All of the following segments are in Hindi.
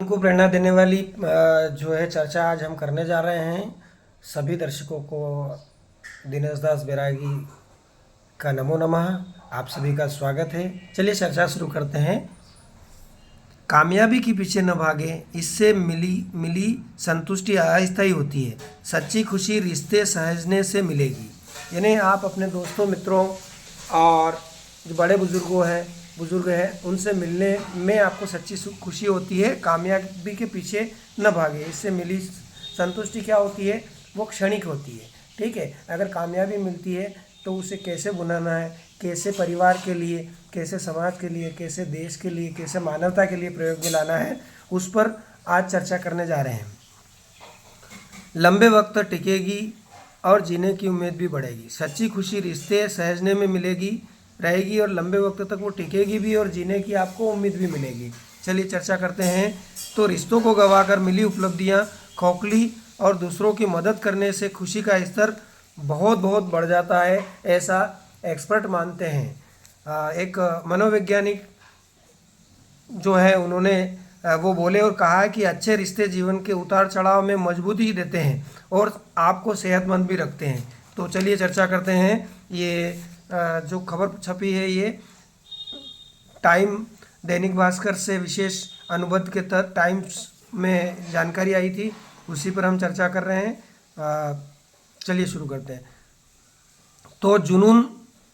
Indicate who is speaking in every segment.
Speaker 1: उनको प्रेरणा देने वाली जो है चर्चा आज हम करने जा रहे हैं। सभी दर्शकों को दिनेश दास बैरागी का नमो नमः। आप सभी का स्वागत है। चलिए चर्चा शुरू करते हैं। कामयाबी के पीछे न भागे, इससे मिली मिली संतुष्टि अस्थायी होती है। सच्ची खुशी रिश्ते सहजने से मिलेगी। यानी आप अपने दोस्तों मित्रों और जो बड़े बुजुर्ग हैं उनसे मिलने में आपको सच्ची खुशी होती है। कामयाबी के पीछे न भागे, इससे मिली संतुष्टि क्या होती है, वो क्षणिक होती है। ठीक है, अगर कामयाबी मिलती है तो उसे कैसे बुनाना है, कैसे परिवार के लिए, कैसे समाज के लिए, कैसे देश के लिए, कैसे मानवता के लिए प्रयोग में लाना है, उस पर आज चर्चा करने जा रहे हैं। लंबे वक्त तक टिकेगी और जीने की उम्मीद भी बढ़ेगी। सच्ची खुशी रिश्ते सहजने में मिलेगी, रहेगी और लंबे वक्त तक वो टिकेगी भी और जीने की आपको उम्मीद भी मिलेगी। चलिए चर्चा करते हैं। तो रिश्तों को गंवाकर मिली उपलब्धियां खोखली और दूसरों की मदद करने से खुशी का स्तर बहुत बहुत बढ़ जाता है, ऐसा एक्सपर्ट मानते हैं। एक मनोवैज्ञानिक जो है उन्होंने वो बोले और कहा कि अच्छे रिश्ते जीवन के उतार चढ़ाव में मजबूती देते हैं और आपको सेहतमंद भी रखते हैं। तो चलिए चर्चा करते हैं। ये जो खबर छपी है ये टाइम दैनिक भास्कर से विशेष अनुबंध के तहत टाइम्स में जानकारी आई थी, उसी पर हम चर्चा कर रहे हैं। चलिए शुरू करते हैं। तो जुनून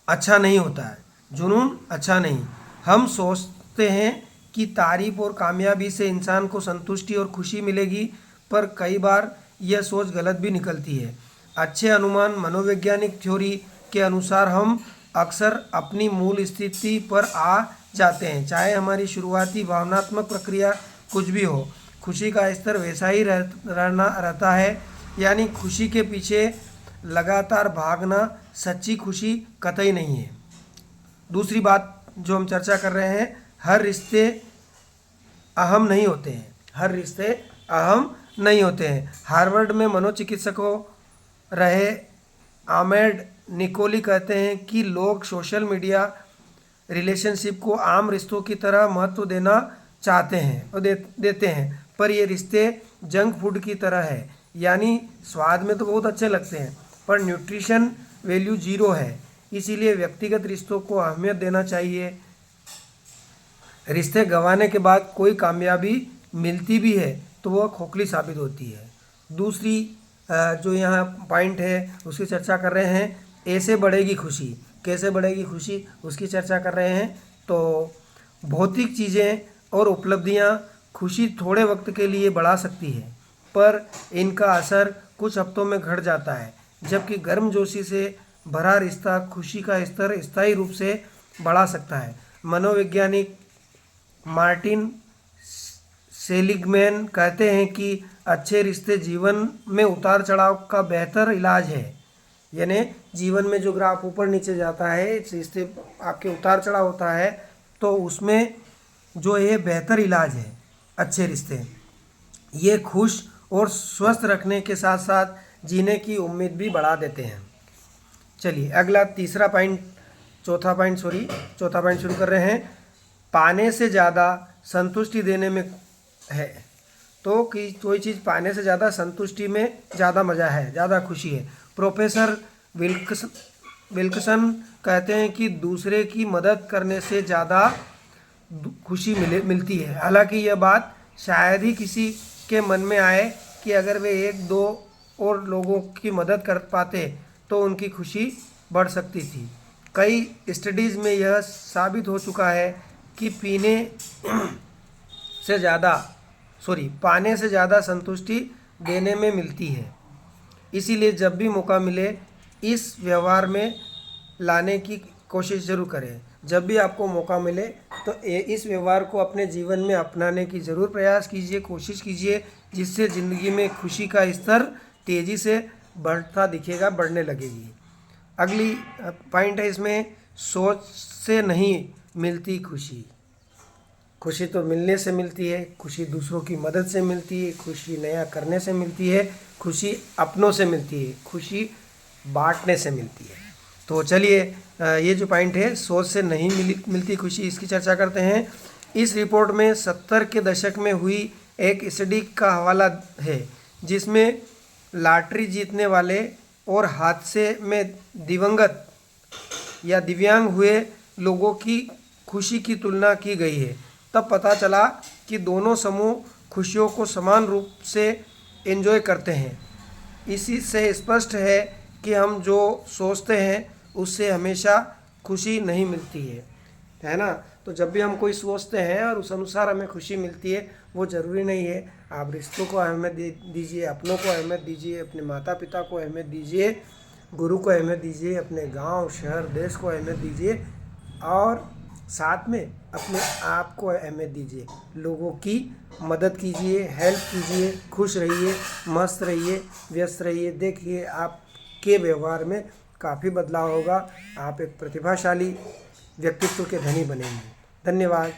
Speaker 1: अच्छा नहीं होता है, जुनून अच्छा नहीं। हम सोचते हैं कि तारीफ और कामयाबी से इंसान को संतुष्टि और खुशी मिलेगी, पर कई बार यह सोच गलत भी निकलती है। अच्छे अनुमान मनोवैज्ञानिक थ्योरी के अनुसार हम अक्सर अपनी मूल स्थिति पर आ जाते हैं, चाहे हमारी शुरुआती भावनात्मक प्रक्रिया कुछ भी हो। खुशी का स्तर वैसा ही रहता है। यानी खुशी के पीछे लगातार भागना सच्ची खुशी कतई नहीं है। दूसरी बात जो हम चर्चा कर रहे हैं, हर रिश्ते अहम नहीं होते हैं, हर रिश्ते अहम नहीं होते हैं। हार्वर्ड में मनोचिकित्सकों रहे आमेड निकोली कहते हैं कि लोग सोशल मीडिया रिलेशनशिप को आम रिश्तों की तरह महत्व देना चाहते हैं और देते हैं, पर ये रिश्ते जंक फूड की तरह है। यानी स्वाद में तो बहुत अच्छे लगते हैं पर न्यूट्रिशन वैल्यू जीरो है। इसीलिए व्यक्तिगत रिश्तों को अहमियत देना चाहिए। रिश्ते गंवाने के बाद कोई कामयाबी मिलती भी है तो वह खोखली साबित होती है। दूसरी जो यहाँ पॉइंट है उसकी चर्चा कर रहे हैं, ऐसे बढ़ेगी खुशी। कैसे बढ़ेगी खुशी उसकी चर्चा कर रहे हैं। तो भौतिक चीज़ें और उपलब्धियाँ खुशी थोड़े वक्त के लिए बढ़ा सकती है, पर इनका असर कुछ हफ्तों में घट जाता है, जबकि गर्मजोशी से भरा रिश्ता खुशी का स्तर स्थायी रूप से बढ़ा सकता है। मनोवैज्ञानिक मार्टिन सेलिगमैन कहते हैं कि अच्छे रिश्ते जीवन में उतार चढ़ाव का बेहतर इलाज है। यानी जीवन में जो ग्राफ ऊपर नीचे जाता है, रिश्ते आपके उतार चढ़ाव होता है, तो उसमें जो ये बेहतर इलाज है अच्छे रिश्ते। ये खुश और स्वस्थ रखने के साथ साथ जीने की उम्मीद भी बढ़ा देते हैं। चलिए अगला चौथा पॉइंट शुरू कर रहे हैं। पाने से ज़्यादा संतुष्टि देने में है। तो कि कोई चीज़ पाने से ज़्यादा संतुष्टि में ज़्यादा मज़ा है, ज़्यादा खुशी है। प्रोफेसर विल्कसन कहते हैं कि दूसरे की मदद करने से ज़्यादा खुशी मिलती है। हालांकि यह बात शायद ही किसी के मन में आए कि अगर वे एक दो और लोगों की मदद कर पाते तो उनकी खुशी बढ़ सकती थी। कई स्टडीज़ में यह साबित हो चुका है कि पाने से ज़्यादा संतुष्टि देने में मिलती है। इसीलिए जब भी मौका मिले इस व्यवहार में लाने की कोशिश ज़रूर करें। जब भी आपको मौका मिले तो इस व्यवहार को अपने जीवन में अपनाने की ज़रूर प्रयास कीजिए, कोशिश कीजिए, जिससे ज़िंदगी में खुशी का स्तर तेज़ी से बढ़ने लगेगी। अगली पॉइंट है इसमें, सोच से नहीं मिलती खुशी। खुशी तो मिलने से मिलती है, खुशी दूसरों की मदद से मिलती है, खुशी नया करने से मिलती है, खुशी अपनों से मिलती है, खुशी बांटने से मिलती है। तो चलिए ये जो पॉइंट है सोच से नहीं मिलती खुशी, इसकी चर्चा करते हैं। इस रिपोर्ट में 70 के दशक में हुई एक स्टडी का हवाला है जिसमें लॉटरी जीतने वाले और हादसे में दिवंगत या दिव्यांग हुए लोगों की खुशी की तुलना की गई है। तब पता चला कि दोनों समूह खुशियों को समान रूप से एंजॉय करते हैं। इसी से स्पष्ट है कि हम जो सोचते हैं उससे हमेशा खुशी नहीं मिलती है ना। तो जब भी हम कोई सोचते हैं और उस अनुसार हमें खुशी मिलती है, वो ज़रूरी नहीं है। आप रिश्तों को अहमियत दीजिए, अपनों को अहमियत दीजिए, अपने माता पिता को अहमियत दीजिए, गुरु को अहमियत दीजिए, अपने गांव, शहर, देश को अहमियत दीजिए और साथ में अपने आप को अहमियत दीजिए। लोगों की मदद कीजिए, हेल्प कीजिए, खुश रहिए, मस्त रहिए, व्यस्त रहिए। देखिए आपके व्यवहार में काफ़ी बदलाव होगा। आप एक प्रतिभाशाली व्यक्तित्व के धनी बनेंगे। धन्यवाद।